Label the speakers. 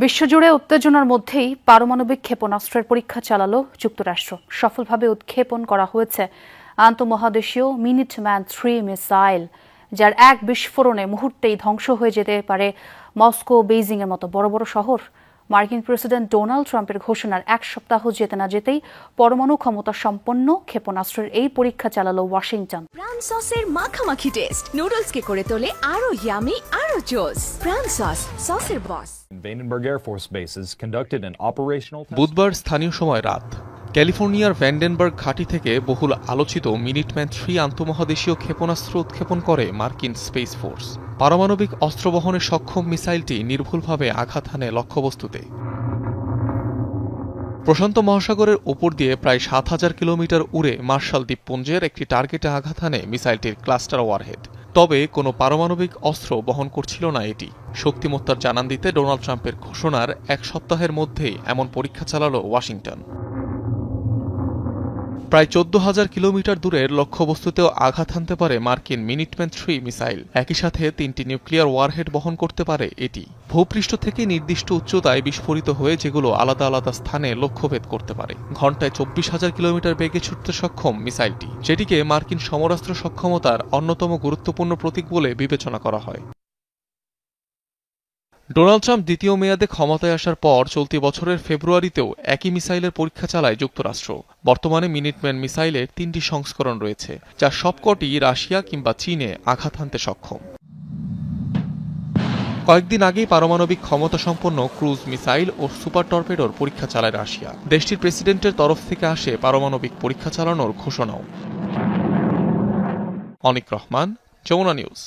Speaker 1: বিশ্বজুড়ে উত্তেজনার মধ্যেই পারমাণবিক ক্ষেপণাস্ত্রের পরীক্ষা চালালো যুক্তরাষ্ট্র। সফলভাবে উৎক্ষেপণ করা হয়েছে আন্তঃমহাদেশীয় মিনিটম্যান 3 মিসাইল, যার এক বিস্ফোরণে মুহূর্তেই ধ্বংস হয়ে যেতে পারে মস্কো, বেইজিং এর মতো বড় বড় শহর। মার্কিন প্রেসিডেন্ট ডোনাল্ড ট্রাম্পের ঘোষণার এক সপ্তাহ যেতে না যেতেই পরমাণু ক্ষমতা সম্পন্ন ক্ষেপণাস্ত্রের এই পরীক্ষা চালালো ওয়াশিংটন।
Speaker 2: প্রাণ সসের মাখামাখি টেস্ট নুডলসকে করে তোলে আরো ইয়ামি, আরো জোস। প্রাণ সস, সসের বস।
Speaker 3: বুধবার স্থানীয় সময় রাত ক্যালিফোর্নিয়ার ভ্যান্ডেনবার্গ ঘাঁটি থেকে বহুল আলোচিত মিনিটম্যান 3 আন্তঃমহাদেশীয় ক্ষেপণাস্ত্র উৎক্ষেপণ করে মার্কিন স্পেস ফোর্স। পারমাণবিক অস্ত্র বহনে সক্ষম মিসাইলটি নির্ভুলভাবে আঘাত হানে লক্ষ্যবস্তুতে। প্রশান্ত মহাসাগরের উপর দিয়ে প্রায় ৭,০০০ কিলোমিটার উড়ে মার্শাল দ্বীপপুঞ্জের একটি টার্গেটে আঘাত হানে মিসাইলটির ক্লাস্টার ওয়ারহেড। তবে কোনো পারমাণবিক অস্ত্র বহন করছিল না এটি। শক্তিমত্তার জানান দিতে ডোনাল্ড ট্রাম্পের ঘোষণার এক সপ্তাহের মধ্যেই এমন পরীক্ষা চালালো ওয়াশিংটন। প্রায় ১৪,০০০ কিলোমিটার দূরের লক্ষ্যবস্তুতেও আঘাত হানতে পারে মার্কিন মিনিটম্যান 3 মিসাইল। একই সাথে ৩টি নিউক্লিয়ার ওয়ারহেড বহন করতে পারে এটি। ভূপৃষ্ঠ থেকে নির্দিষ্ট উচ্চতায় বিস্ফোরিত হয়ে যেগুলো আলাদা আলাদা স্থানে লক্ষ্যভেদ করতে পারে। ঘণ্টায় ২৪,০০০ কিলোমিটার বেগে ছুটতে সক্ষম মিসাইলটি, যেটিকে মার্কিন সমরাস্ত্র সক্ষমতার অন্যতম গুরুত্বপূর্ণ প্রতীক বলে বিবেচনা করা হয়। ডোনাল্ড ট্রাম্প দ্বিতীয় মেয়াদে ক্ষমতায় আসার পর চলতি বছরের ফেব্রুয়ারিতেও একই মিসাইলের পরীক্ষা চালায় যুক্তরাষ্ট্র। বর্তমানে মিনিটম্যান মিসাইলের ৩টি সংস্করণ রয়েছে, যার সবকটি রাশিয়া কিংবা চীনে আঘাত হানতে সক্ষম। কয়েকদিন আগেই পারমাণবিক ক্ষমতা সম্পন্ন ক্রুজ মিসাইল ও সুপার টর্পেডোর পরীক্ষা চালায় রাশিয়া। দেশটির প্রেসিডেন্টের তরফ থেকে আসে পারমাণবিক পরীক্ষা চালানোর ঘোষণাও। অনিক রহমান, যমুনা নিউজ।